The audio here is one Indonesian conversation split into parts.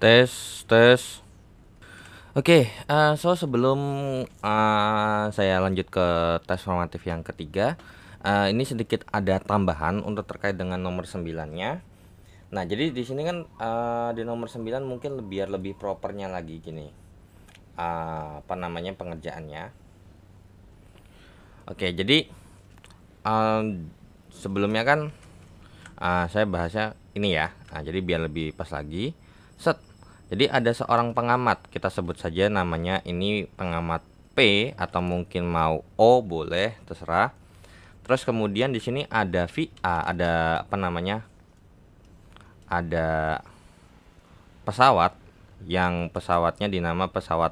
Tes, tes. Oke, so sebelum saya lanjut ke tes formatif yang ketiga, ini sedikit ada tambahan untuk terkait dengan nomor 9-nya. Nah, jadi di sini kan di nomor 9 mungkin biar lebih propernya lagi gini. Apa namanya pengerjaannya. Oke, jadi sebelumnya kan saya bahasnya ini ya. Nah, jadi biar lebih pas lagi. Set. Jadi ada seorang pengamat, kita sebut saja namanya ini pengamat P atau mungkin mau O boleh, terserah. Terus kemudian di sini ada VA, ada apa namanya? Ada pesawat yang pesawatnya dinama pesawat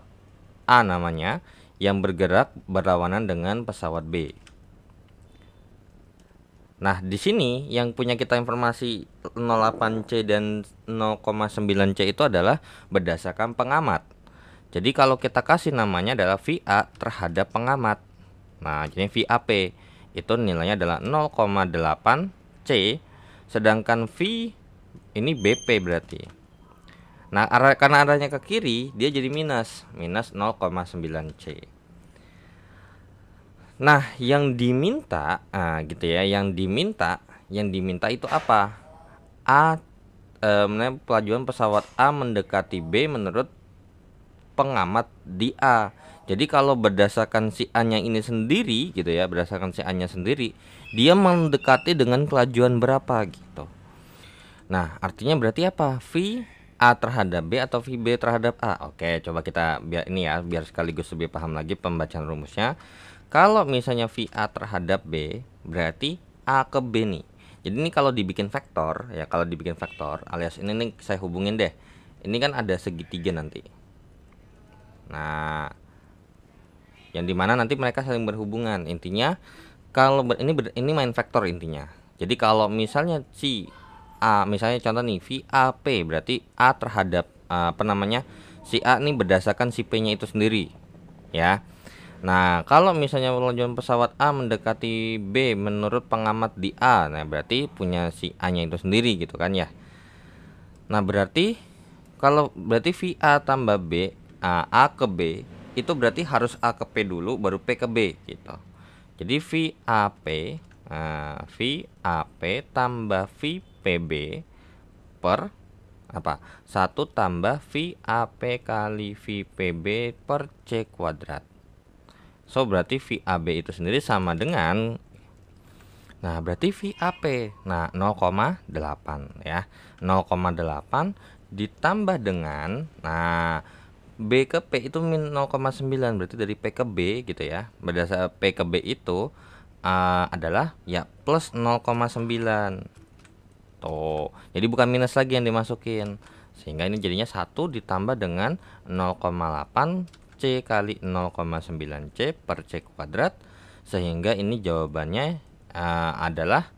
A namanya yang bergerak berlawanan dengan pesawat B. Nah, di sini yang punya kita informasi 08C dan 0,9C itu adalah berdasarkan pengamat. Jadi kalau kita kasih namanya adalah VA terhadap pengamat. Nah, jadi VAP itu nilainya adalah 0,8C, sedangkan V ini BP berarti. Nah, karena arahnya ke kiri, dia jadi minus 0,9C. Nah, yang diminta, gitu ya, yang diminta itu apa? Pelajuan pesawat A mendekati B menurut pengamat di A. Jadi kalau berdasarkan si A-nya ini sendiri, gitu ya, berdasarkan si A-nya sendiri, dia mendekati dengan kelajuan berapa gitu. Nah, artinya berarti apa? V A terhadap B atau V B terhadap A. Oke, coba kita biar ini ya, biar sekaligus lebih paham lagi pembacaan rumusnya. Kalau misalnya VA terhadap B, berarti A ke B nih. Jadi ini kalau dibikin vektor, ya kalau dibikin vektor, alias ini nih saya hubungin deh. Ini kan ada segitiga nanti. Nah, yang dimana nanti mereka saling berhubungan. Intinya kalau ini main vektor intinya. Jadi kalau misalnya si A, misalnya contoh nih VAP, berarti A terhadap apa namanya si A nih berdasarkan si P-nya itu sendiri, ya. Nah, kalau misalnya peluncur pesawat A mendekati B menurut pengamat di A, nah berarti punya si A-nya itu sendiri gitu kan ya. Nah, berarti kalau berarti VA tambah B, A ke B, itu berarti harus A ke P dulu baru P ke B gitu. Jadi VAP tambah VPB per apa? 1 tambah VAP kali VPB per C kuadrat. So berarti VAB itu sendiri sama dengan, nah berarti VAP, nah 0,8 ya, 0,8 ditambah dengan, nah B ke P itu min 0,9, berarti dari P ke B gitu ya, berdasar P ke B itu adalah ya plus 0,9 tuh, jadi bukan minus lagi yang dimasukin, sehingga ini jadinya 1 ditambah dengan 0,8 C kali 0,9C per C kuadrat, sehingga ini jawabannya adalah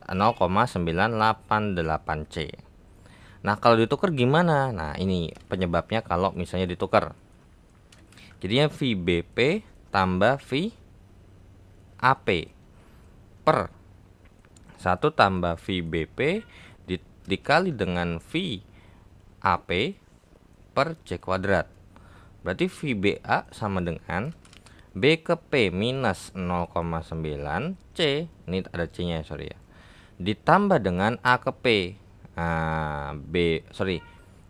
0,988C. Nah, kalau ditukar gimana? Nah, ini penyebabnya kalau misalnya ditukar. Jadinya VBP tambah VAP per 1 tambah VBP dikali dengan VAP per C kuadrat. Berarti VBA sama dengan B ke P minus 0,9 C, ini ada C nya sorry ya, ditambah dengan A ke P,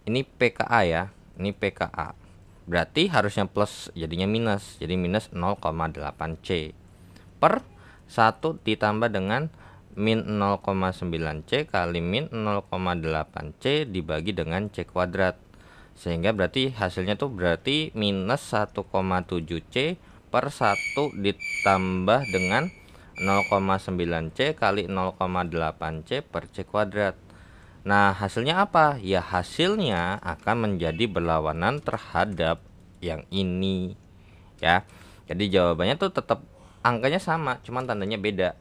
ini P ke A ya, ini P ke A, berarti harusnya plus jadinya minus, jadi minus 0,8 C per 1 ditambah dengan min 0,9 C kali min 0,8 C dibagi dengan C kuadrat, sehingga berarti hasilnya tuh berarti minus 1,7 C per 1 ditambah dengan 0,9 C kali 0,8 C per C kuadrat. Nah, hasilnya apa? Ya hasilnya akan menjadi berlawanan terhadap yang ini ya. Jadi jawabannya tuh tetap angkanya sama, cuman tandanya beda.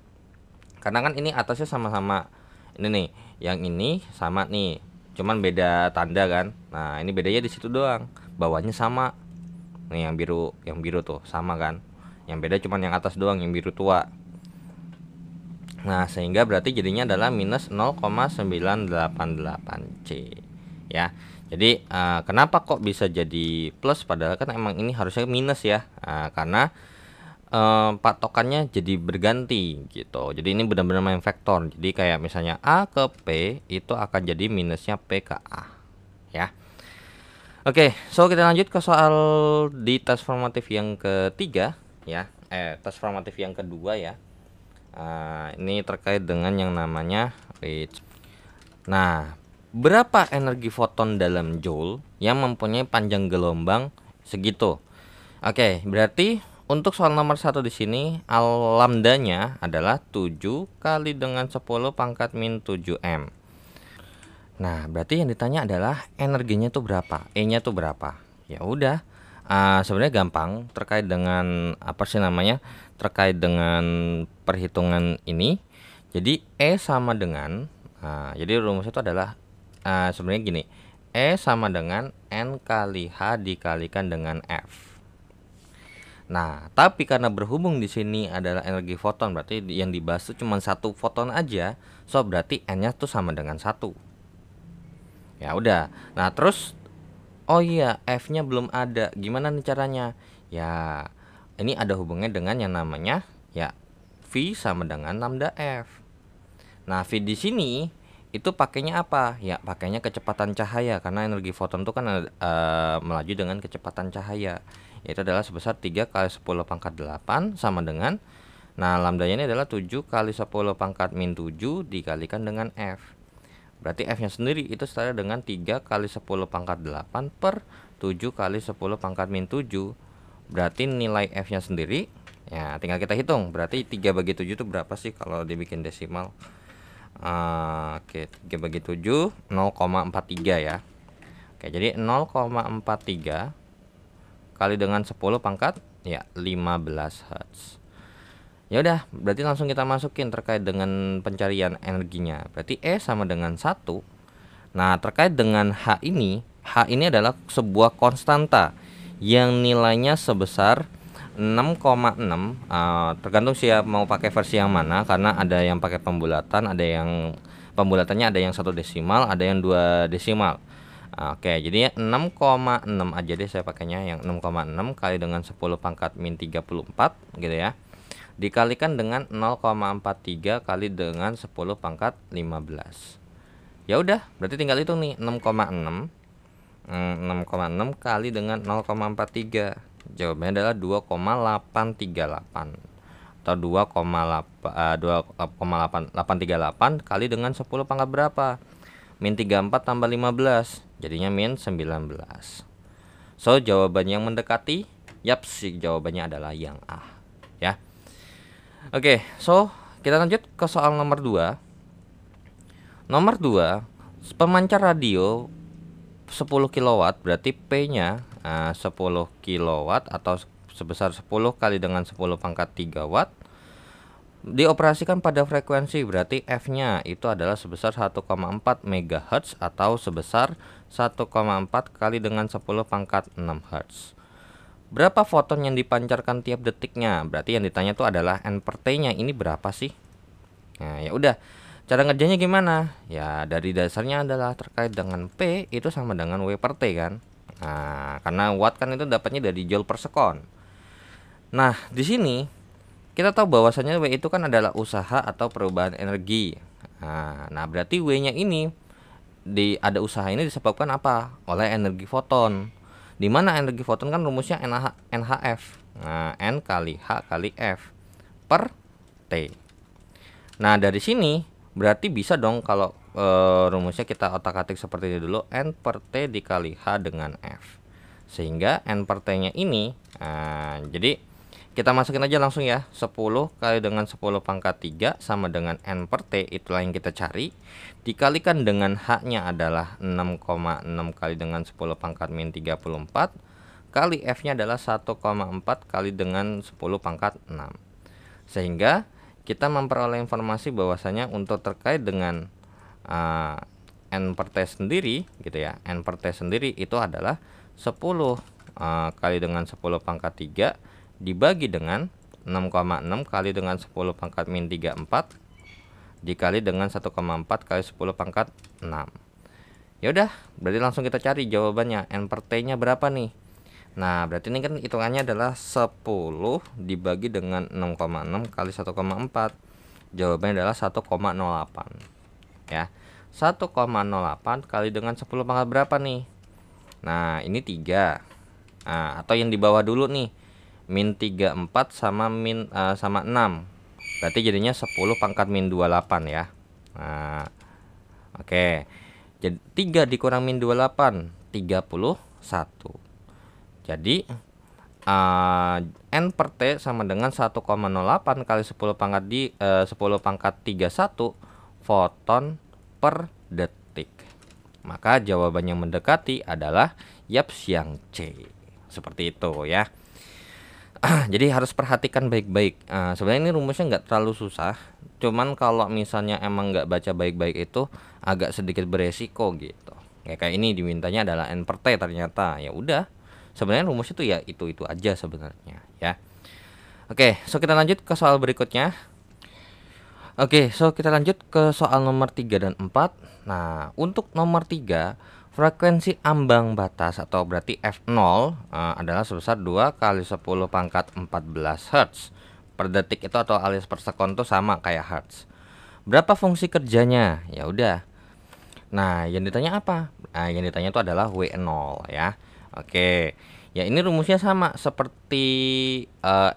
Karena kan ini atasnya sama-sama, ini nih, yang ini sama nih, cuman beda tanda kan. Nah, ini bedanya di situ doang, bawahnya sama nih, yang biru tuh sama kan, yang beda cuman yang atas doang, yang biru tua. Nah, sehingga berarti jadinya adalah minus 0,988C ya. Jadi kenapa kok bisa jadi plus padahal kan emang ini harusnya minus ya, karena patokannya jadi berganti gitu. Jadi ini benar-benar main vektor. Jadi kayak misalnya A ke P itu akan jadi minusnya P ke A ya. Oke, so kita lanjut ke soal di tes formatif yang ketiga ya. Tes formatif yang kedua ya. Ini terkait dengan yang namanya reach. Nah, berapa energi foton dalam joule yang mempunyai panjang gelombang segitu? Oke, berarti untuk soal nomor 1 di sini lambdanya adalah 7 kali dengan 10 pangkat min 7M. Nah, berarti yang ditanya adalah energinya tuh berapa? E-nya tuh berapa? Ya udah. Sebenarnya gampang terkait dengan apa sih namanya? Terkait dengan perhitungan ini. Jadi E sama dengan jadi rumusnya itu adalah sebenarnya gini. E sama dengan N kali H dikalikan dengan F. Nah, tapi karena berhubung di sini adalah energi foton, berarti yang dibahas itu cuma satu foton aja. So berarti N-nya tuh sama dengan 1. Ya udah. Nah, terus oh iya, F-nya belum ada. Gimana nih caranya? Ya, ini ada hubungannya dengan yang namanya ya V sama dengan lambda F. Nah, V di sini itu pakainya apa? Ya, pakainya kecepatan cahaya karena energi foton itu kan melaju dengan kecepatan cahaya. Yaitu adalah sebesar 3 kali 10 pangkat 8 sama dengan lambdanya ini adalah 7 kali 10 pangkat min 7 dikalikan dengan F. Berarti F-nya sendiri itu setara dengan 3 kali 10 pangkat 8 per 7 kali 10 pangkat min 7. Berarti nilai F-nya sendiri ya tinggal kita hitung. Berarti 3 bagi 7 itu berapa sih kalau dibikin desimal? Oke, 3 bagi 7 0,43 ya. Oke, jadi 0,43 kali dengan 10 pangkat ya 15 Hz. Ya udah, berarti langsung kita masukin terkait dengan pencarian energinya. Berarti E sama dengan 1. Nah, terkait dengan H ini adalah sebuah konstanta yang nilainya sebesar 6,6. Tergantung sih ya mau pakai versi yang mana, karena ada yang pakai pembulatan, ada yang pembulatannya ada yang 1 desimal, ada yang 2 desimal. Oke, jadi 6,6 aja deh saya pakainya, yang 6,6 kali dengan 10 pangkat min 34 gitu ya. Dikalikan dengan 0,43 kali dengan 10 pangkat 15. Ya udah, berarti tinggal hitung nih 6,6 kali dengan 0,43. Jawabannya adalah 2,838 atau 2,838 kali dengan 10 pangkat berapa? Min 34 tambah 15, jadinya min 19. So, jawaban yang mendekati, sih jawabannya adalah yang A ya. Oke, so kita lanjut ke soal nomor 2. Nomor 2, pemancar radio 10 kW berarti P-nya 10 kW atau sebesar 10 kali dengan 10 pangkat 3 watt dioperasikan pada frekuensi, berarti F-nya itu adalah sebesar 1,4 MHz atau sebesar 1,4 kali dengan 10 pangkat 6 Hz. Berapa foton yang dipancarkan tiap detiknya? Berarti yang ditanya itu adalah N per T-nya ini berapa sih? Nah, ya udah. Cara ngerjainnya gimana? Ya, dari dasarnya adalah terkait dengan P itu sama dengan W per T kan. Nah, karena watt kan itu dapatnya dari joule per sekon. Nah, di sini kita tahu bahwasanya W itu kan adalah usaha atau perubahan energi. Nah, berarti W-nya ini ada usaha ini disebabkan apa? Oleh energi foton. Di mana energi foton kan rumusnya NHF. Nah, N kali H kali F per T. Nah, dari sini berarti bisa dong kalau rumusnya kita otak-atik seperti ini dulu, N per T dikali H dengan F. Sehingga N per T-nya ini jadi kita masukin aja langsung ya. 10 kali dengan 10 pangkat 3 sama dengan N per T, itulah yang kita cari. Dikalikan dengan H-nya adalah 6,6 kali dengan 10 pangkat min 34. Kali F-nya adalah 1,4 kali dengan 10 pangkat 6. Sehingga kita memperoleh informasi bahwasanya untuk terkait dengan N per T sendiri gitu ya. N per T sendiri itu adalah 10 kali dengan 10 pangkat 3 dibagi dengan 6,6 kali dengan 10 pangkat min 34 dikali dengan 1,4 kali 10 pangkat 6. Ya udah, berarti langsung kita cari jawabannya. N per T-nya berapa nih? Nah, berarti ini kan hitungannya adalah 10 dibagi dengan 6,6 kali 1,4. Jawabannya adalah 1,08. Ya. 1,08 kali dengan 10 pangkat berapa nih? Nah, ini 3. Nah, atau yang di bawah dulu nih. Min 34 sama sama 6. Berarti jadinya 10 pangkat min 28 ya. Nah, oke. Jadi 3 dikurang min 28, 31. Jadi N per T sama dengan 1,08 kali 10 pangkat 10 pangkat 31 foton per detik. Maka jawaban yang mendekati adalah yaps yang C. Seperti itu ya. Jadi harus perhatikan baik-baik. Sebenarnya ini rumusnya nggak terlalu susah. Cuman kalau misalnya emang nggak baca baik-baik itu agak sedikit beresiko gitu. Kayak ini dimintanya adalah N per T ternyata. Ya udah. Sebenarnya rumusnya itu ya itu aja sebenarnya ya. Oke, so kita lanjut ke soal berikutnya. Oke, so kita lanjut ke soal nomor 3 dan 4. Nah, untuk nomor 3, frekuensi ambang batas atau berarti F0 adalah sebesar 2 kali 10 pangkat 14 Hz per detik itu, atau alias per sekon itu sama kayak Hz. Berapa fungsi kerjanya? Ya udah. Nah, yang ditanya apa? Nah, yang ditanya itu adalah W0 ya. Oke. Ya, ini rumusnya sama seperti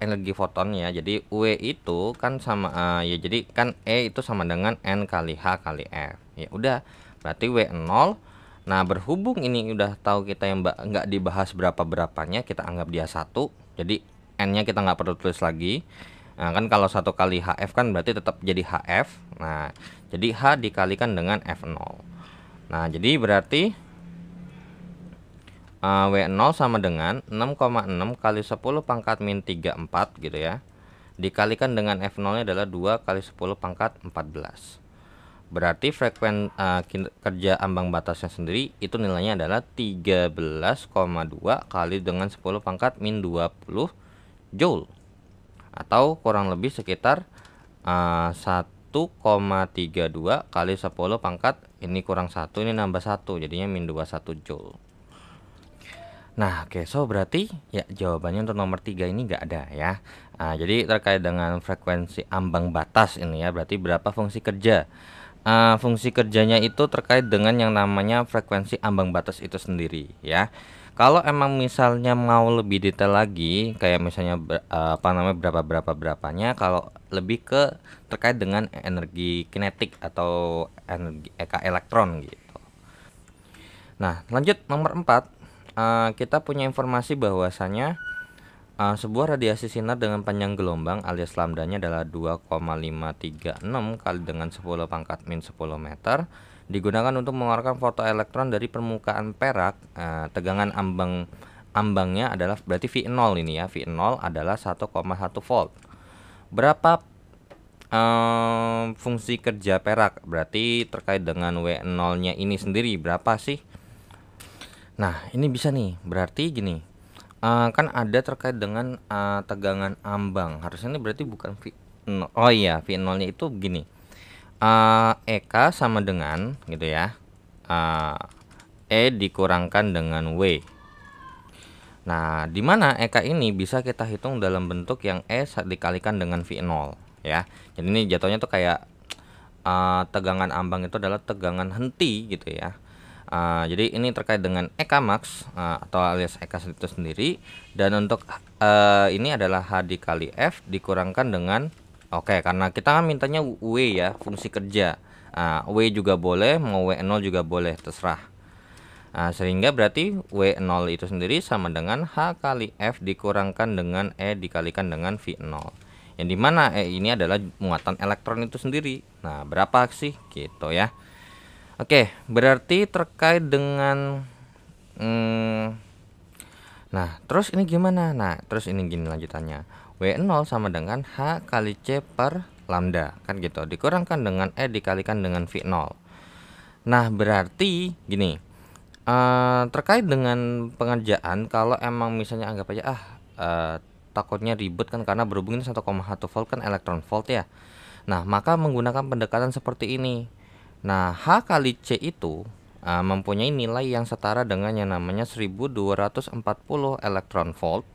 energi foton ya. Jadi W itu kan sama ya, jadi kan E itu sama dengan N kali H kali F. Ya udah, berarti W0. Nah, berhubung ini udah tahu kita yang nggak dibahas berapa-berapanya, kita anggap dia 1. Jadi N-nya kita nggak perlu tulis lagi. Nah, kan kalau 1 kali HF kan berarti tetap jadi HF. Nah, jadi H dikalikan dengan F0. Nah, jadi berarti W0 sama dengan 6,6 kali 10 pangkat min 34 gitu ya. Dikalikan dengan F0 nya adalah 2 kali 10 pangkat 14. Berarti kerja ambang batasnya sendiri itu nilainya adalah 13,2 kali dengan 10 pangkat min 20 Joule. Atau kurang lebih sekitar 1,32 kali 10 pangkat ini kurang 1, ini nambah 1, jadinya min 21 Joule. Nah, oke, so berarti ya jawabannya untuk nomor 3 ini nggak ada ya. Jadi terkait dengan frekuensi ambang batas ini ya, berarti berapa fungsi kerja. Fungsi kerjanya itu terkait dengan yang namanya frekuensi ambang batas itu sendiri ya. Kalau emang misalnya mau lebih detail lagi, kayak misalnya berapanya, kalau lebih ke terkait dengan energi kinetik atau energi elektron gitu. Nah, lanjut nomor 4. Kita punya informasi bahwasanya sebuah radiasi sinar dengan panjang gelombang alias lambdanya adalah 2,536 kali dengan 10 pangkat min 10 meter digunakan untuk mengeluarkan fotoelektron dari permukaan perak. Tegangan ambangnya adalah berarti V0 ini ya. V0 adalah 1,1 volt. Berapa fungsi kerja perak? Berarti terkait dengan W0 nya ini sendiri berapa sih? Nah, ini bisa nih, berarti gini, kan ada terkait dengan tegangan ambang. Harusnya ini berarti bukan V0. Oh iya, V0 nya itu begini, EK sama dengan gitu ya, E dikurangkan dengan W. Nah, di mana EK ini bisa kita hitung dalam bentuk yang E dikalikan dengan V0 ya. Jadi ini jatuhnya tuh kayak tegangan ambang itu adalah tegangan henti gitu ya. Jadi ini terkait dengan EK max atau alias EK itu sendiri, dan untuk ini adalah H dikali F dikurangkan dengan karena kita kan mintanya W ya, fungsi kerja. W juga boleh, mau W0 juga boleh, terserah. Sehingga berarti W0 itu sendiri sama dengan H kali F dikurangkan dengan E dikalikan dengan V0. Yang dimana E ini adalah muatan elektron itu sendiri. Nah, berapa sih gitu ya. Oke, berarti terkait dengan nah, terus ini gimana? Nah, terus ini gini lanjutannya. W0 sama dengan H kali C per lambda, kan gitu. Dikurangkan dengan E dikalikan dengan V0. Nah, berarti gini. Terkait dengan pengerjaan, kalau emang misalnya anggap aja takutnya ribet kan, karena berhubung ini 1,1 volt kan elektron volt ya. Nah, maka menggunakan pendekatan seperti ini. Nah, H kali C itu mempunyai nilai yang setara dengan yang namanya 1240 elektron volt.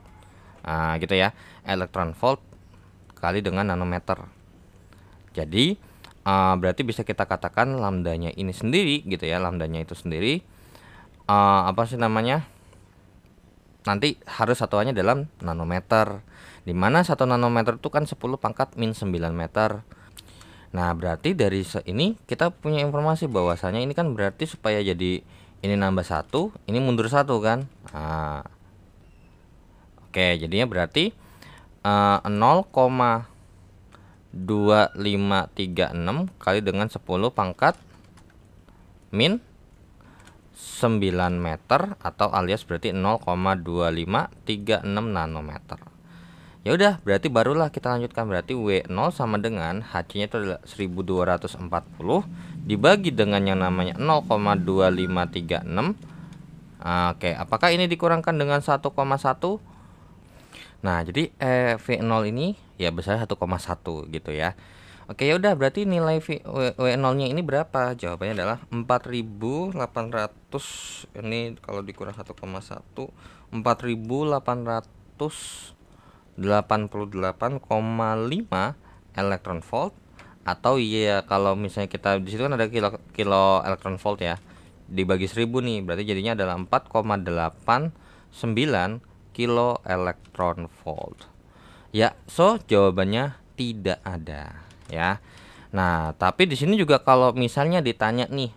Gitu ya, elektron volt kali dengan nanometer. Jadi berarti bisa kita katakan lambdanya ini sendiri gitu ya, lambdanya itu sendiri apa sih namanya, nanti harus satuannya dalam nanometer, dimana 1 nanometer itu kan 10 pangkat min 9 meter. Nah berarti dari ini kita punya informasi bahwasanya ini kan berarti supaya jadi ini nambah 1, ini mundur 1 kan. Oke, jadinya berarti 0,2536 kali dengan 10 pangkat min 9 meter atau alias berarti 0,2536 nanometer. Ya udah, berarti barulah kita lanjutkan, berarti W0 sama dengan HC-nya itu adalah 1240 dibagi dengan yang namanya 0,2536. Oke, apakah ini dikurangkan dengan 1,1? Nah, jadi V0 ini ya besar 1,1 gitu ya. Oke, ya udah, berarti nilai W0-nya ini berapa? Jawabannya adalah 4800. Ini kalau dikurang 1,1 4888,5 elektron volt, atau ya kalau misalnya kita di situ kan ada kilo elektron volt ya. Dibagi 1000 nih, berarti jadinya adalah 4,89 kilo elektron volt. Ya, so jawabannya tidak ada ya. Nah, tapi di sini juga kalau misalnya ditanya nih,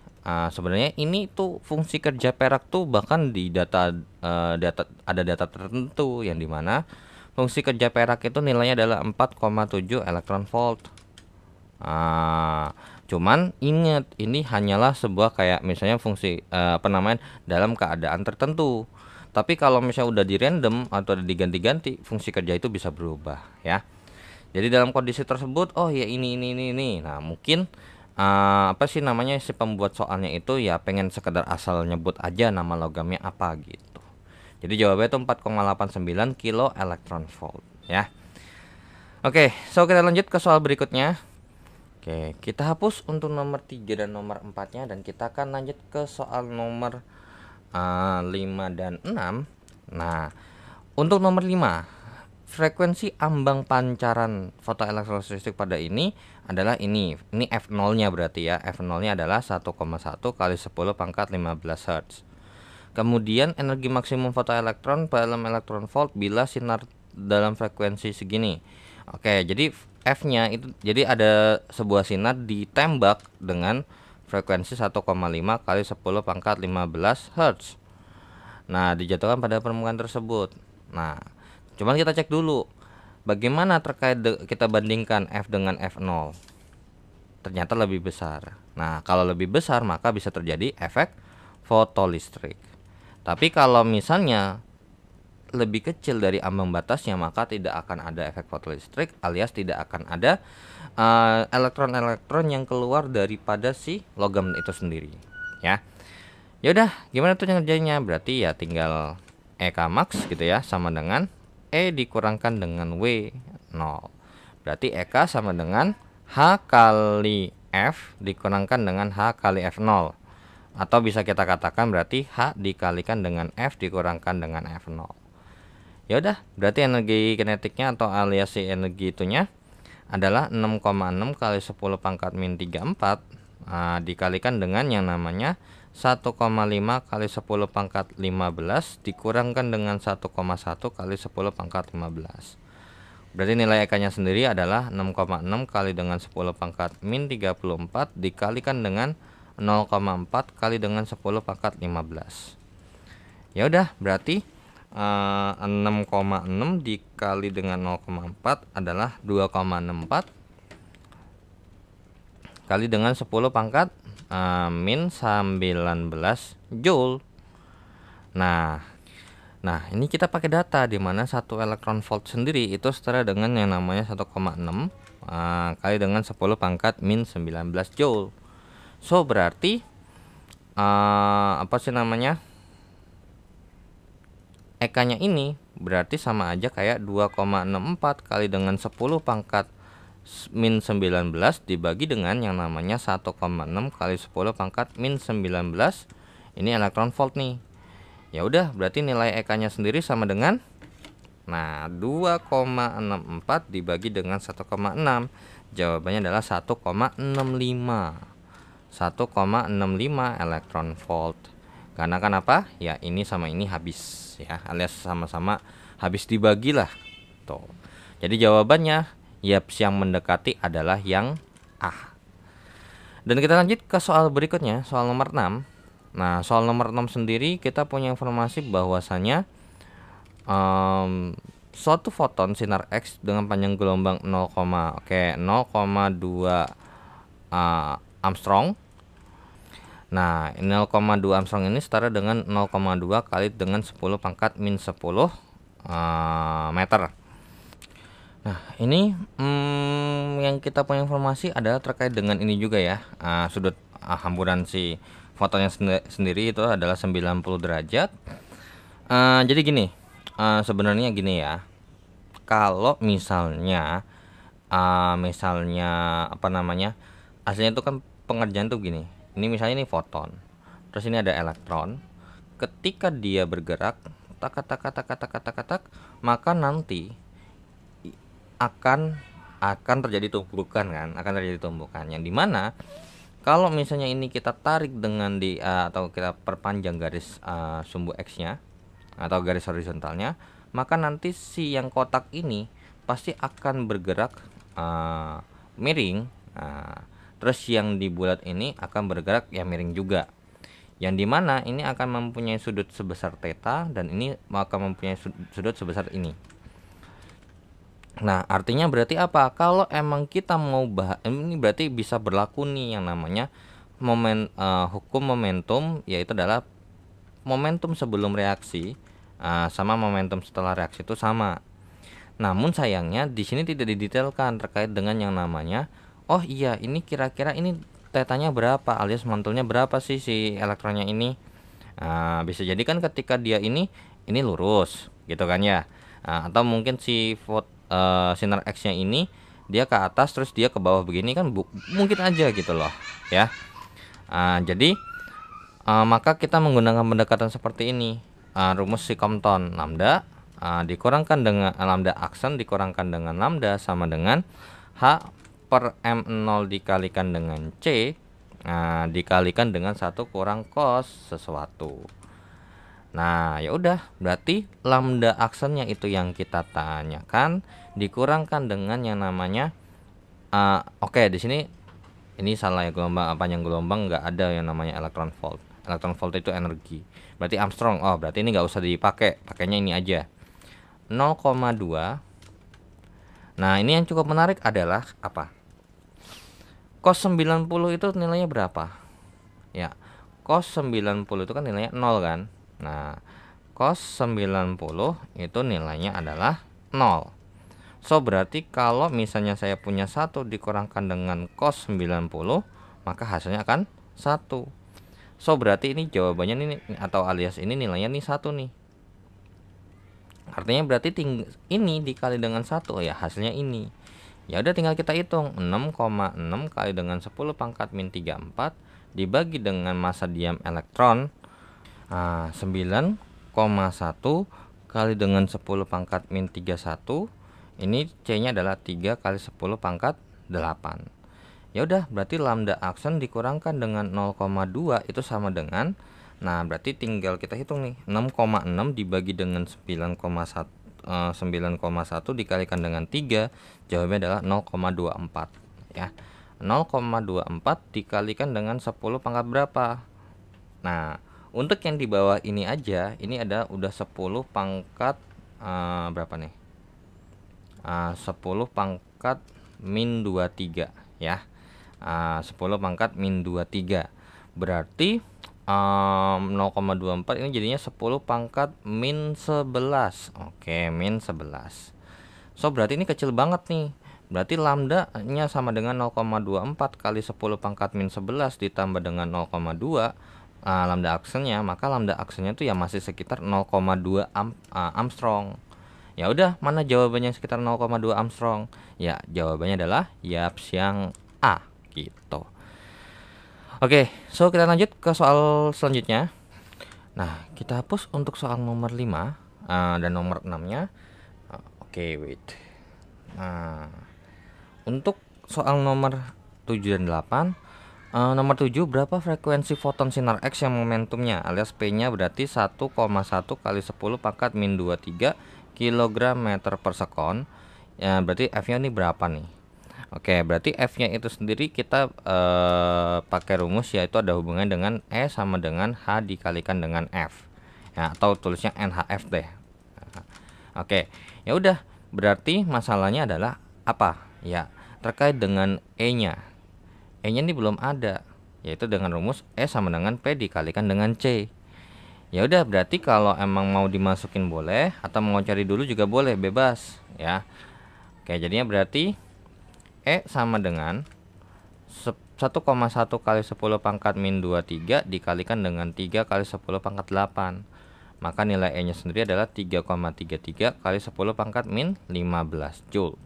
sebenarnya ini tuh fungsi kerja perak tuh bahkan di data ada data tertentu yang dimana fungsi kerja perak itu nilainya adalah 4,7 elektron volt. Cuman ingat, ini hanyalah sebuah kayak misalnya fungsi dalam keadaan tertentu. Tapi kalau misalnya udah di random atau diganti-ganti, fungsi kerja itu bisa berubah ya. Jadi dalam kondisi tersebut, oh ya ini. Nah mungkin apa sih namanya, si pembuat soalnya itu ya pengen sekedar asal nyebut aja nama logamnya apa gitu. Jadi jawabannya itu 4,89 kilo elektron volt ya. Oke, so kita lanjut ke soal berikutnya. Oke, kita hapus untuk nomor 3 dan nomor 4-nya dan kita akan lanjut ke soal nomor 5 dan 6. Nah, untuk nomor 5, frekuensi ambang pancaran fotoelektrolistrik pada ini adalah ini F0-nya berarti ya. F0-nya adalah 1,1 kali 10 pangkat 15 Hz. Kemudian energi maksimum fotoelektron dalam elektron volt bila sinar dalam frekuensi segini. Oke, jadi F-nya itu jadi ada sebuah sinar ditembak dengan frekuensi 1,5 kali 10 pangkat 15 Hz. Nah, dijatuhkan pada permukaan tersebut. Nah, cuman kita cek dulu bagaimana terkait kita bandingkan F dengan F0. Ternyata lebih besar. Nah, kalau lebih besar maka bisa terjadi efek fotolistrik. Tapi kalau misalnya lebih kecil dari ambang batasnya maka tidak akan ada efek fotolistrik, alias tidak akan ada elektron-elektron yang keluar daripada si logam itu sendiri ya. Ya udah, gimana tuh ngerjainnya? Berarti ya tinggal EK max gitu ya, sama dengan E dikurangkan dengan W0. Berarti EK sama dengan H kali F dikurangkan dengan H kali F0. Atau bisa kita katakan berarti H dikalikan dengan F dikurangkan dengan F0. Ya udah, berarti energi kinetiknya atau alias si energi itunya adalah 6,6 kali 10 pangkat min 34 dikalikan dengan yang namanya 1,5 kali 10 pangkat 15 dikurangkan dengan 1,1 kali 10 pangkat 15. Berarti nilai EK-nya sendiri adalah 6,6 kali dengan 10 pangkat min 34 dikalikan dengan 0,4 kali dengan 10 pangkat 15. Ya udah, berarti 6,6 dikali dengan 0,4 adalah 2,64 kali dengan 10 pangkat min 19 Joule. Nah, ini kita pakai data di mana 1 elektron volt sendiri itu setara dengan yang namanya 1,6 kali dengan 10 pangkat min 19 Joule. So berarti apa sih namanya, EK-nya ini berarti sama aja kayak 2,64 kali dengan 10 pangkat min 19 dibagi dengan yang namanya 1,6 kali 10 pangkat min 19 ini elektron volt nih. Ya udah, berarti nilai EK-nya sendiri sama dengan 2,64 dibagi dengan 1,6. Jawabannya adalah 1,65. 1,65 elektron volt. Karena kan apa? Ya ini sama ini habis ya, alias sama-sama habis dibagi lah. Tuh. Jadi jawabannya YAPS yang mendekati adalah yang A. Dan kita lanjut ke soal berikutnya, soal nomor 6. Nah, soal nomor 6 sendiri kita punya informasi bahwasanya suatu foton sinar X dengan panjang gelombang 0,2 Armstrong. Nah, 0,2 Armstrong ini setara dengan 0,2 kali dengan 10 pangkat min 10 meter. Nah, ini yang kita punya informasi adalah terkait dengan ini juga ya. Sudut hamburan si fotonnya sendiri itu adalah 90 derajat. Jadi gini, sebenarnya gini ya. Kalau misalnya apa namanya? Aslinya itu kan pengerjaan tuh gini. Ini misalnya ini foton. Terus ini ada elektron. Ketika dia bergerak, tak, maka nanti akan terjadi tumpukan kan, yang dimana kalau misalnya ini kita tarik dengan atau kita perpanjang garis sumbu X-nya atau garis horizontalnya, maka nanti si yang kotak ini pasti akan bergerak miring. Terus yang di bulat ini akan bergerak ya miring juga, yang dimana ini akan mempunyai sudut sebesar theta dan ini akan mempunyai sudut sebesar ini. Nah, artinya berarti apa? Kalau emang kita mau ini berarti bisa berlaku nih yang namanya hukum momentum, yaitu adalah momentum sebelum reaksi sama momentum setelah reaksi itu sama. Namun sayangnya di sini tidak didetailkan terkait dengan yang namanya oh iya, ini kira-kira ini tetanya berapa alias mantulnya berapa sih si elektronnya ini. Bisa jadi kan ketika dia ini lurus gitu kan ya. Atau mungkin si sinar X-nya ini dia ke atas terus dia ke bawah begini kan mungkin aja gitu loh ya. Jadi maka kita menggunakan pendekatan seperti ini. Rumus si Compton, lambda dikurangkan dengan lambda aksen dikurangkan dengan lambda sama dengan H per M0 dikalikan dengan C dikalikan dengan 1 kurang cos sesuatu. Nah, ya udah, berarti lambda aksennya itu yang kita tanyakan dikurangkan dengan yang namanya oke, di sini ini salah ya, panjang gelombang nggak ada yang namanya elektron volt. Elektron volt itu energi. Berarti Armstrong. Oh, berarti ini nggak usah dipakai, pakainya ini aja. 0,2. Nah, ini yang cukup menarik adalah apa? Cos 90 itu nilainya berapa? Ya, cos 90 itu kan nilainya 0 kan? Nah, cos 90 itu nilainya adalah 0. So, berarti kalau misalnya saya punya 1 dikurangkan dengan cos 90, maka hasilnya akan 1. So, berarti ini jawabannya ini atau alias ini nilainya nih 1 nih. Artinya berarti ini dikali dengan 1 ya hasilnya ini. Ya udah tinggal kita hitung 6,6 kali dengan 10 pangkat min 34 dibagi dengan massa diam elektron 9,1 kali dengan 10 pangkat min 31. Ini C-nya adalah 3 kali 10 pangkat 8. Ya udah, berarti lambda aksen dikurangkan dengan 0,2 itu sama dengan, nah berarti tinggal kita hitung nih, 6,6 dibagi dengan 9,1 dikalikan dengan 3, jawabannya adalah 0,24 ya. 0,24 dikalikan dengan 10 pangkat berapa? Nah, untuk yang di bawah ini aja, ini ada udah 10 pangkat berapa nih? 10 pangkat min 23 ya. 10 pangkat min 23. Berarti 0,24 ini jadinya 10 pangkat min 11. Oke, min 11. So, berarti ini kecil banget nih. Berarti lambda-nya sama dengan 0,24 kali 10 pangkat min 11 ditambah dengan 0,2 lambda aksennya, maka lambda aksennya itu ya masih sekitar 0,2 Armstrong. Ya udah, mana jawabannya sekitar 0,2 Armstrong? Ya, jawabannya adalah YAPS yang A gitu. Oke, so kita lanjut ke soal selanjutnya. Nah, kita hapus untuk soal nomor 5 dan nomor 6-nya. Oke, wait. Nah, untuk soal nomor 7 dan 8, nomor 7, berapa frekuensi foton sinar X yang momentumnya alias P-nya berarti 1,1 kali 10 pangkat min 23 kg meter per sekon. Ya, berarti F-nya ini berapa nih? Oke, berarti F-nya itu sendiri kita pakai rumus, yaitu ada hubungannya dengan E sama dengan H dikalikan dengan F. Ya, atau tulisnya NHF deh. Oke, ya udah, berarti masalahnya adalah apa? Ya, terkait dengan E-nya. E-nya ini belum ada, yaitu dengan rumus E sama dengan P dikalikan dengan C. Ya udah, berarti kalau emang mau dimasukin boleh, atau mau cari dulu juga boleh, bebas ya. Oke, jadinya berarti E sama dengan 1,1 kali 10 pangkat min 23 dikalikan dengan 3 kali 10 pangkat 8. Maka nilai E nya sendiri adalah 3,33 kali 10 pangkat min 15 Joule.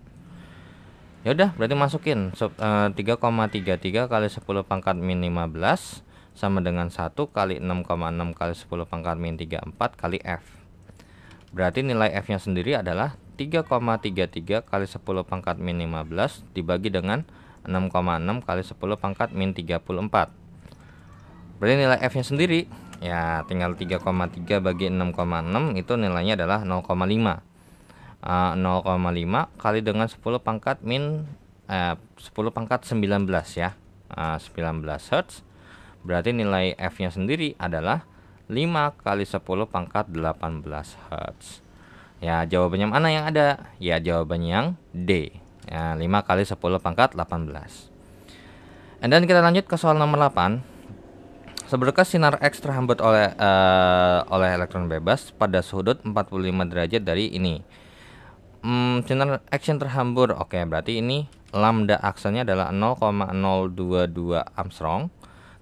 Ya udah, berarti masukin 3,33 kali 10 pangkat min 15 sama dengan 1 kali 6,6 kali 10 pangkat min 34 kali F. Berarti nilai F nya sendiri adalah 3,33 kali 10 pangkat min 15 dibagi dengan 6,6 kali 10 pangkat min 34. Berarti nilai F nya sendiri, ya tinggal 3,3 bagi 6,6, itu nilainya adalah 0,5. 0,5 kali dengan 10 pangkat min 10 pangkat 19 ya. 19 Hz. Berarti nilai F nya sendiri adalah 5 kali 10 pangkat 18 Hz. Ya, jawabannya mana yang ada? Ya, jawabannya yang D. Ya, 5 kali 10 pangkat 18. Dan kita lanjut ke soal nomor 8. Seberkas sinar X terhambat oleh elektron bebas pada sudut 45 derajat dari ini. Sinar X yang terhambur. Oke, berarti ini lambda aksennya adalah 0,022 Armstrong.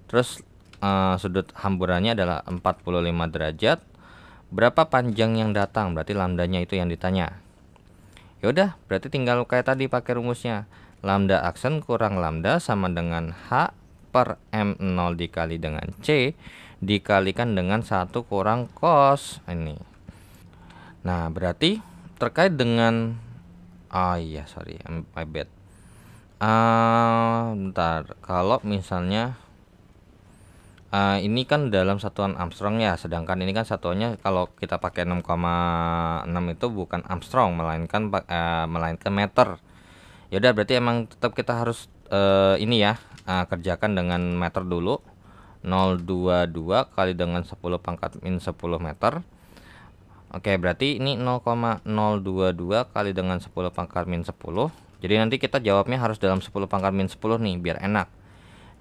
Terus sudut hamburannya adalah 45 derajat. Berapa panjang yang datang? Berarti lambdanya itu yang ditanya. Ya udah, berarti tinggal kayak tadi pakai rumusnya. Lambda aksen kurang lambda sama dengan H per M0 dikali dengan C dikalikan dengan 1 kurang cos ini. Nah, berarti terkait dengan my bad. Bentar, kalau misalnya ini kan dalam satuan Armstrong ya, sedangkan ini kan satuannya kalau kita pakai 6,6 itu bukan Armstrong melainkan meter. Ya udah, berarti emang tetap kita harus ini ya, kerjakan dengan meter dulu. 0,22 kali dengan 10 pangkat min 10 meter. Oke, berarti ini 0,022 kali dengan 10 pangkat min 10. Jadi nanti kita jawabnya harus dalam 10 pangkat min 10 nih, biar enak.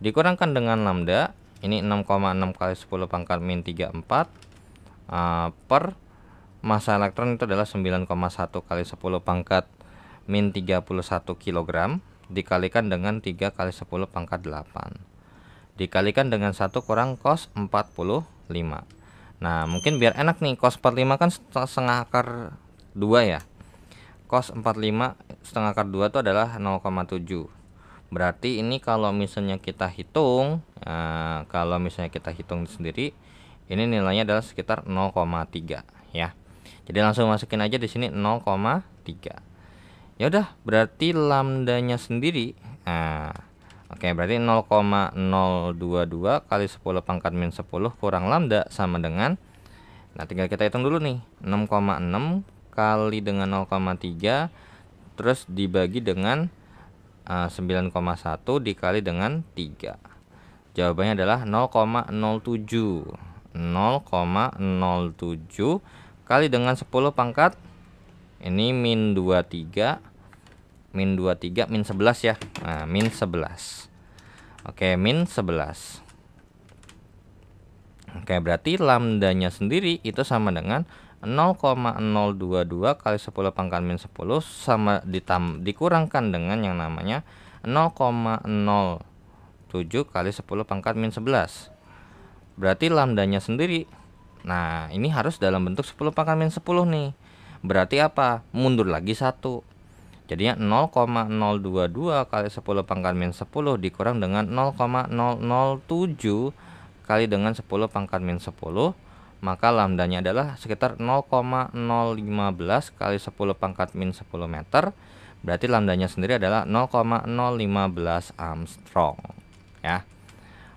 Dikurangkan dengan lambda, ini 6,6 kali 10 pangkat min 34 per massa elektron itu adalah 9,1 kali 10 pangkat min 31 kg dikalikan dengan 3 kali 10 pangkat 8 dikalikan dengan 1 kurang cos 45. Nah, mungkin biar enak nih, cos 45 kan setengah akar 2 ya. Cos 45 setengah akar 2 itu adalah 0,7. Berarti ini kalau misalnya kita hitung, sendiri, ini nilainya adalah sekitar 0,3 ya. Jadi langsung masukin aja di sini 0,3. Ya udah, berarti lambdanya sendiri. Oke, berarti 0,022 kali 10 pangkat min 10 kurang lambda sama dengan, nah tinggal kita hitung dulu nih, 6,6 kali dengan 0,3 terus dibagi dengan 9,1 dikali dengan 3. Jawabannya adalah 0,07. 0,07 kali dengan 10 pangkat ini min 23 min 11 ya. Nah, min 11. Oke, min 11. Oke, berarti lambdanya sendiri itu sama dengan 0,022 kali 10 pangkat min 10 sama dikurangkan dengan yang namanya 0,07 kali 10 pangkat min 11. Berarti lambdanya sendiri, nah ini harus dalam bentuk 10 pangkat min 10 nih. Berarti apa? Mundur lagi 1. Jadinya 0,022 kali 10 pangkat min 10 dikurang dengan 0,007 kali dengan 10 pangkat min 10 maka lambdanya adalah sekitar 0,015 kali 10 pangkat min 10 meter. Berarti lambdanya sendiri adalah 0,015 Armstrong ya.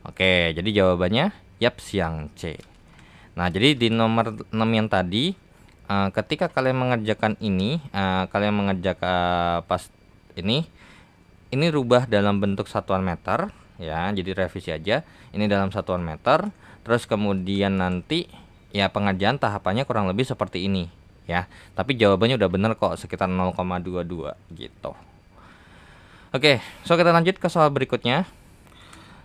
Oke, jadi jawabannya yaps yang C. Nah, jadi di nomor 6 yang tadi, ketika kalian mengerjakan ini, kalian mengerjakan pas ini rubah dalam bentuk satuan meter ya. Jadi revisi aja, ini dalam satuan meter. Terus kemudian nanti ya pengerjaan tahapannya kurang lebih seperti ini ya. Tapi jawabannya udah bener kok, sekitar 0,22 gitu. Oke, so kita lanjut ke soal berikutnya.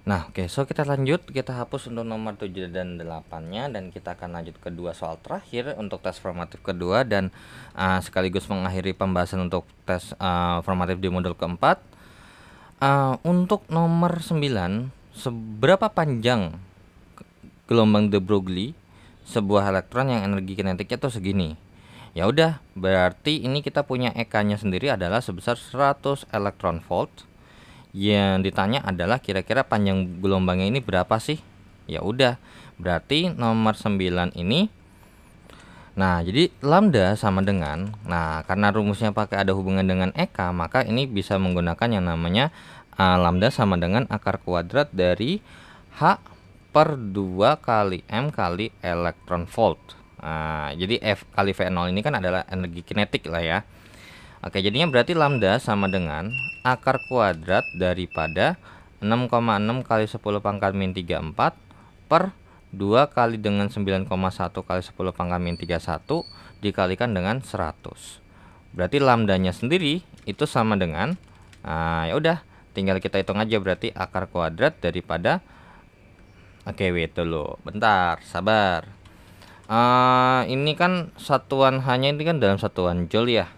Nah, so kita lanjut, kita hapus untuk nomor 7 dan 8-nya, dan kita akan lanjut ke dua soal terakhir untuk tes formatif kedua, dan sekaligus mengakhiri pembahasan untuk tes formatif di modul keempat. Untuk nomor 9, seberapa panjang gelombang de Broglie sebuah elektron yang energi kinetiknya tuh segini? Ya udah, berarti ini kita punya EK-nya sendiri adalah sebesar 100 elektron volt. Yang ditanya adalah kira-kira panjang gelombangnya ini berapa sih? Ya udah, berarti nomor 9 ini, nah jadi lambda sama dengan, nah karena rumusnya pakai ada hubungan dengan EK, maka ini bisa menggunakan yang namanya lambda sama dengan akar kuadrat dari H per 2 kali M kali elektron volt. Jadi F kali V0 ini kan adalah energi kinetik lah ya. Oke, jadinya berarti lambda sama dengan akar kuadrat daripada 6,6 kali 10 pangkat min 34 per 2 kali dengan 9,1 kali 10 pangkat min 31 dikalikan dengan 100. Berarti lambdanya sendiri itu sama dengan, ya udah, tinggal kita hitung aja, berarti akar kuadrat daripada, oke wait dulu, bentar, sabar. Ini kan satuan hanya ini kan dalam satuan joule ya.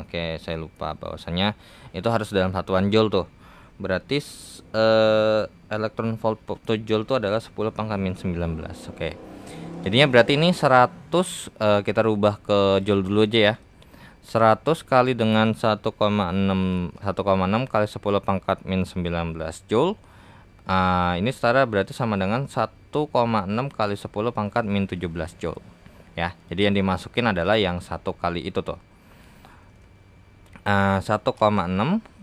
Oke, saya lupa bahwasanya itu harus dalam satuan joule tuh. Berarti elektron volt per joule itu adalah 10 pangkat min 19. Oke. Jadinya berarti ini 100, kita rubah ke joule dulu aja ya. 100 kali dengan 1,6 kali 10 pangkat min 19 joule. Ini setara berarti sama dengan 1,6 kali 10 pangkat min 17 joule ya. Jadi yang dimasukin adalah yang 1 kali itu tuh, 1,6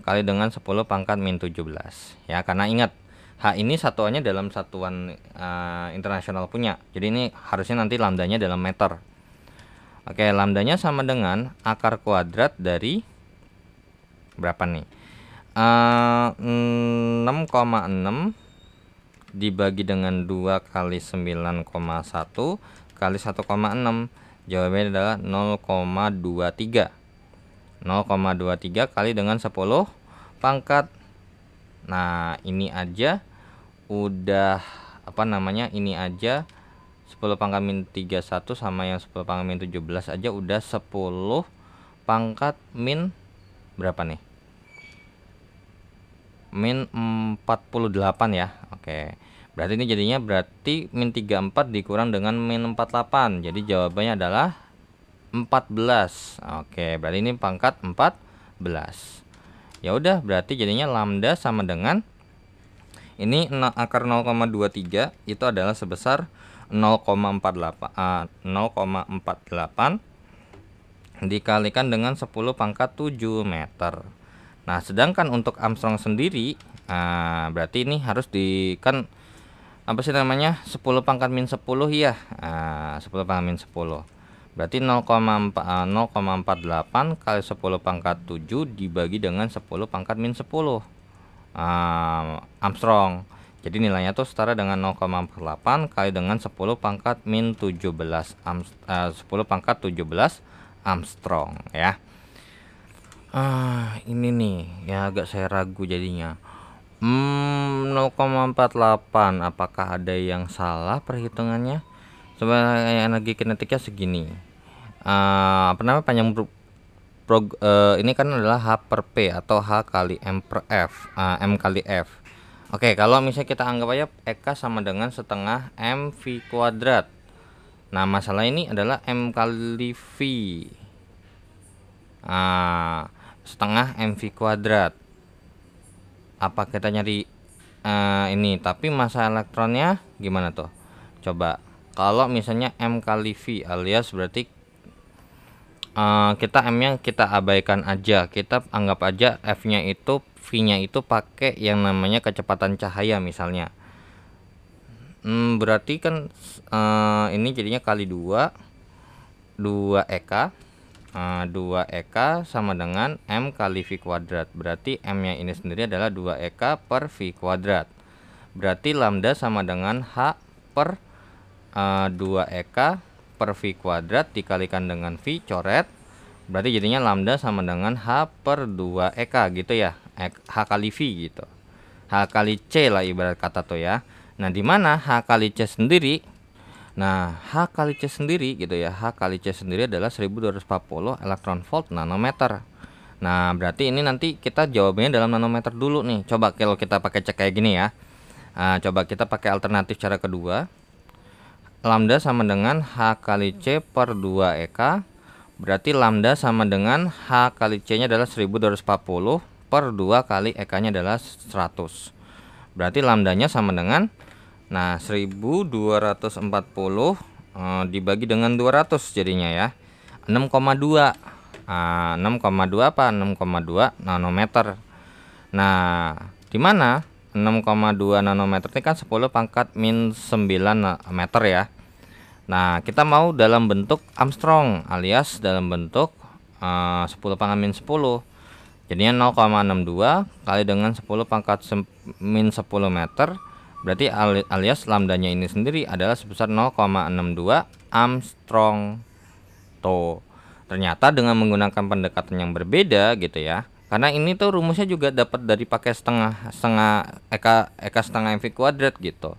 kali dengan 10 pangkat min 17 ya. Karena ingat H ini satuannya dalam satuan internasional punya, jadi ini harusnya nanti lambdanya dalam meter. Oke, lambdanya sama dengan akar kuadrat dari berapa nih, 6,6 dibagi dengan 2 kali 9,1 kali 1,6. Jawabannya adalah 0,23. 0,23 kali dengan 10 pangkat. Nah, ini aja udah ini aja 10 pangkat min 31 sama yang 10 pangkat min 17 aja udah 10 pangkat min berapa nih? Min 48 ya. Oke. Berarti ini jadinya min 34 dikurang dengan min 48. Jadi jawabannya adalah 14. Oke, berarti ini pangkat 14. Ya udah, berarti jadinya lambda sama dengan ini akar 0,23 itu adalah sebesar 0,48 dikalikan dengan 10 pangkat 7 meter. Nah, sedangkan untuk Armstrong sendiri, berarti ini harus kan 10 pangkat min 10 ya. 10 pangkat min 10. Berarti 0,48 kali 10 pangkat 7 dibagi dengan 10 pangkat min 10 Armstrong. Jadi nilainya tuh setara dengan 0,48 kali dengan 10 pangkat min 17 10 pangkat 17 Armstrong ya. Ini nih ya agak saya ragu jadinya. 0,48, apakah ada yang salah perhitungannya? Sebenarnya energi kinetiknya segini. Panjang ini kan adalah H per P atau H kali M per F, M kali F. Oke, kalau misalnya kita anggap aja EK sama dengan setengah M V kuadrat. Nah, masalah ini adalah M kali V. Setengah MV kuadrat. Apa kita nyari ini, tapi massa elektronnya gimana tuh? Coba kalau misalnya M kali V, alias berarti kita M-nya kita abaikan aja, kita anggap aja F-nya itu, V-nya itu pakai yang namanya kecepatan cahaya misalnya. Berarti kan ini jadinya kali 2 EK. 2 EK sama dengan M kali V kuadrat. Berarti M-nya ini sendiri adalah 2 EK per V kuadrat. Berarti lambda sama dengan H per 2 EK per V kuadrat dikalikan dengan V coret. Berarti jadinya lambda sama dengan H per 2 EK gitu ya. H kali V gitu. H kali C lah ibarat kata tuh ya. Nah, di mana H kali C sendiri? Nah, H kali C sendiri gitu ya. H kali C sendiri adalah 1240 elektron volt nanometer. Nah, berarti ini nanti kita jawabnya dalam nanometer dulu nih. Coba kalau kita pakai cek kayak gini ya. Coba kita pakai alternatif cara kedua. Lambda sama dengan H kali C per 2 EK. Berarti lambda sama dengan H kali C nya adalah 1240 per 2 kali EK nya adalah 100. Berarti lambdanya sama dengan 1240 dibagi dengan 200 jadinya ya 6,2. 6,2 apa? 6,2 nanometer. Nah, di mana 6,2 nanometer ini kan 10 pangkat min 9 meter ya. Nah, kita mau dalam bentuk Armstrong alias dalam bentuk 10 pangkat min 10. Jadinya 0,62 kali dengan 10 pangkat min 10 meter. Berarti alias lambdanya ini sendiri adalah sebesar 0,62 Armstrong. Tuh. Ternyata dengan menggunakan pendekatan yang berbeda gitu ya. Karena ini tuh rumusnya juga dapat dari pakai setengah EK setengah MV kuadrat gitu.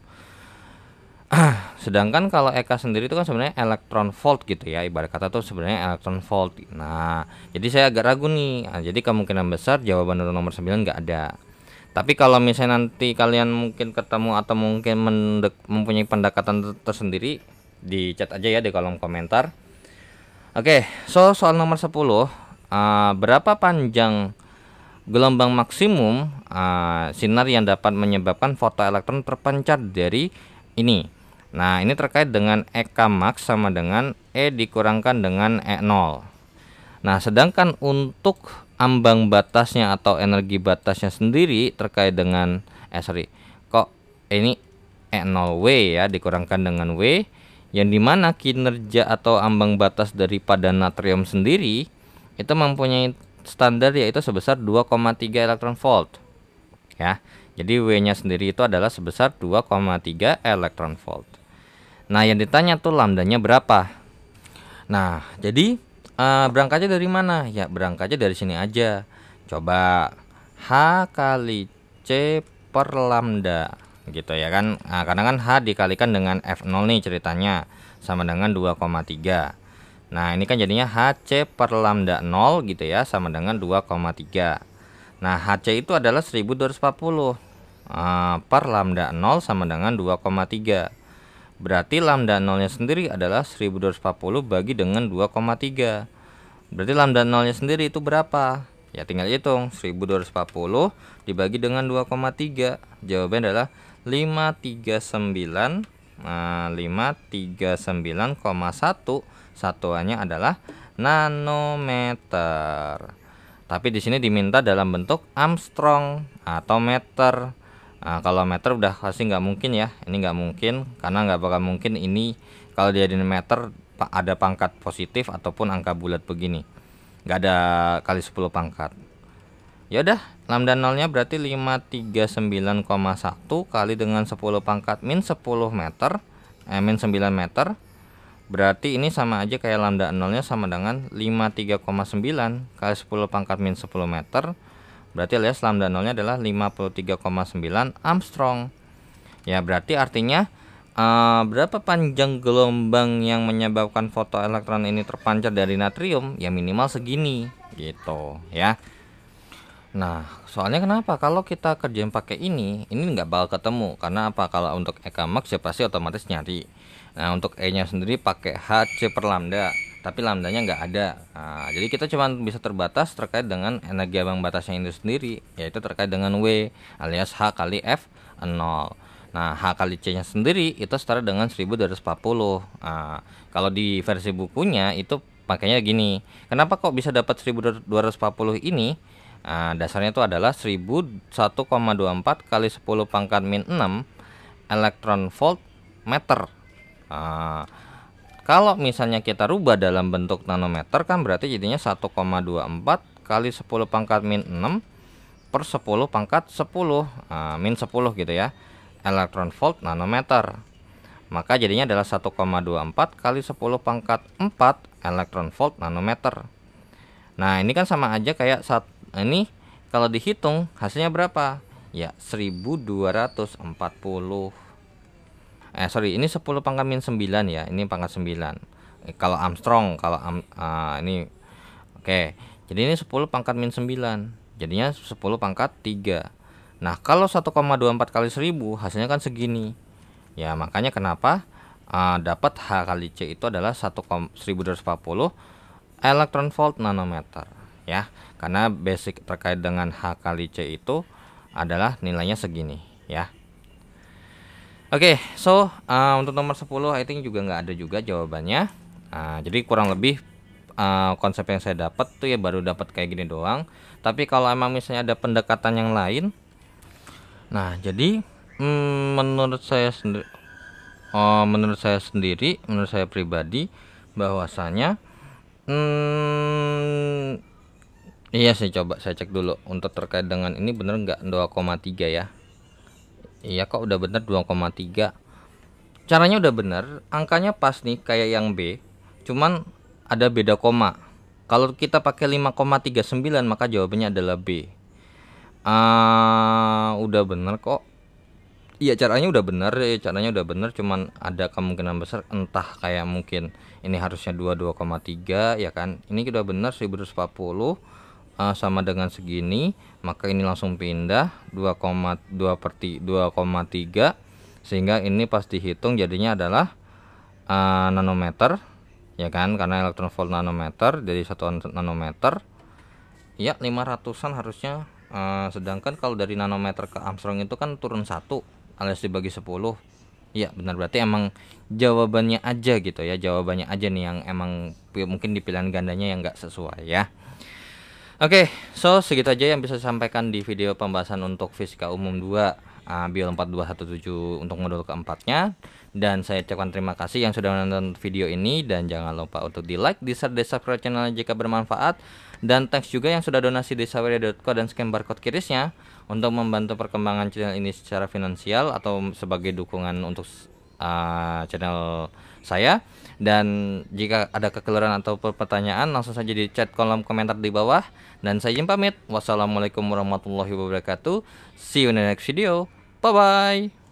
Sedangkan kalau EK sendiri itu kan sebenarnya elektron volt gitu ya. Ibarat kata tuh sebenarnya elektron volt. Nah, jadi saya agak ragu nih. Jadi kemungkinan besar jawaban untuk nomor 9 nggak ada. Tapi kalau misalnya nanti kalian mungkin ketemu atau mungkin mempunyai pendekatan tersendiri, di chat aja ya di kolom komentar. Oke, soal nomor 10. Berapa panjang gelombang maksimum sinar yang dapat menyebabkan fotoelektron terpancar dari ini? Nah, ini terkait dengan EK max sama dengan E dikurangkan dengan E0. Nah, sedangkan untuk ambang batasnya atau energi batasnya sendiri terkait dengan kok ini E0W ya dikurangkan dengan W, yang dimana kinerja atau ambang batas daripada natrium sendiri itu mempunyai standar yaitu sebesar 2,3 elektron volt ya. Jadi W nya sendiri itu adalah sebesar 2,3 elektron volt. Nah, yang ditanya tuh lambdanya berapa. Nah, jadi berangkatnya dari mana? Ya, berangkatnya dari sini aja. Coba H kali C per lambda gitu ya kan. Nah, karena kan H dikalikan dengan F0 nih ceritanya sama dengan 2,3. Nah, ini kan jadinya HC per lambda 0 gitu ya sama dengan 2,3. Nah, HC itu adalah 1240 per lambda 0 sama dengan 2,3. Berarti lambda 0 nya sendiri adalah 1240 bagi dengan 2,3. Berarti lambda 0 nya sendiri itu berapa? Ya tinggal hitung, 1240 dibagi dengan 2,3. Jawabannya adalah 539. 539,1. Satuannya adalah nanometer. Tapi di sini diminta dalam bentuk Armstrong atau meter. Kalau meter udah pasti nggak mungkin ya, ini nggak mungkin karena nggak bakal mungkin ini kalau dia di meter ada pangkat positif ataupun angka bulat begini, nggak ada kali 10 pangkat. Ya udah, lambda nolnya berarti 539,1 kali dengan 10 pangkat min 10 meter, min 9 meter. Berarti ini sama aja kayak lambda nolnya sama dengan 53,9 kali 10 pangkat min 10 meter. Berarti alias lambda nolnya adalah 53,9 Armstrong. Ya, berarti artinya berapa panjang gelombang yang menyebabkan fotoelektron ini terpancar dari natrium? Ya minimal segini gitu ya. Nah, soalnya kenapa? Kalau kita kerjain pakai ini nggak bakal ketemu. Karena apa? Kalau untuk EK max ya pasti otomatis nyari. Nah, untuk E nya sendiri pakai HC per lambda, tapi lambdanya nggak ada. Nah, jadi kita cuma bisa terbatas terkait dengan energi ambang batasnya itu sendiri, yaitu terkait dengan W alias H kali F0. Nah, H kali C nya sendiri itu setara dengan 1240. Nah, kalau di versi bukunya itu pakainya gini. Kenapa kok bisa dapat 1240 ini? Dasarnya itu adalah 1001,24 kali 10 pangkat min 6 elektron volt meter. Kalau misalnya kita rubah dalam bentuk nanometer kan berarti jadinya 1,24 kali 10 pangkat min 6 per 10 pangkat 10 min 10 gitu ya, elektron volt nanometer. Maka jadinya adalah 1,24 kali 10 pangkat 4 elektron volt nanometer. Nah ini kan sama aja kayak ini kalau dihitung hasilnya berapa ya, 1240. Ini 10 pangkat min 9 ya, ini pangkat 9 kalau Armstrong. Kalau ini oke, jadi ini 10 pangkat min 9 jadinya 10 pangkat 3. Nah kalau 1,24 kali 1000 hasilnya kan segini ya, makanya kenapa dapat H kali C itu adalah 1240 elektron volt nanometer ya, karena basic terkait dengan H kali C itu adalah nilainya segini ya. Oke, so untuk nomor 10 I think juga nggak ada juga jawabannya. Jadi kurang lebih konsep yang saya dapat tuh ya baru dapat kayak gini doang. Tapi kalau emang misalnya ada pendekatan yang lain, nah jadi menurut saya pribadi bahwasanya iya sih, coba saya cek dulu untuk terkait dengan ini bener nggak 2,3 ya. Iya kok udah bener 2,3. Caranya udah bener, angkanya pas nih kayak yang B, cuman ada beda koma. Kalau kita pakai 5,39 maka jawabannya adalah B. Udah bener kok. Iya caranya udah bener, cuman ada kemungkinan besar entah kayak mungkin ini harusnya 2,3 ya kan. Ini udah bener 1240 sama dengan segini, maka ini langsung pindah 2,3 sehingga ini pas dihitung jadinya adalah nanometer ya kan, karena elektron volt nanometer jadi satuan nanometer ya, 500-an harusnya. Sedangkan kalau dari nanometer ke Armstrong itu kan turun 1 alias dibagi 10 ya, benar, berarti emang jawabannya aja gitu ya, jawabannya aja nih yang emang mungkin di pilihan gandanya yang enggak sesuai ya. Oke, so segitu aja yang bisa saya sampaikan di video pembahasan untuk Fisika Umum 2 Bio 4217 untuk modul keempatnya. Dan saya ucapkan terima kasih yang sudah menonton video ini, dan jangan lupa untuk di like, di share, di subscribe channel jika bermanfaat. Dan thanks juga yang sudah donasi di saweria.co dan scan barcode kirisnya untuk membantu perkembangan channel ini secara finansial atau sebagai dukungan untuk channel saya. Dan jika ada kekeliruan atau pertanyaan langsung saja di chat kolom komentar di bawah. Dan saya izin pamit. Wassalamualaikum warahmatullahi wabarakatuh. See you in the next video. Bye bye.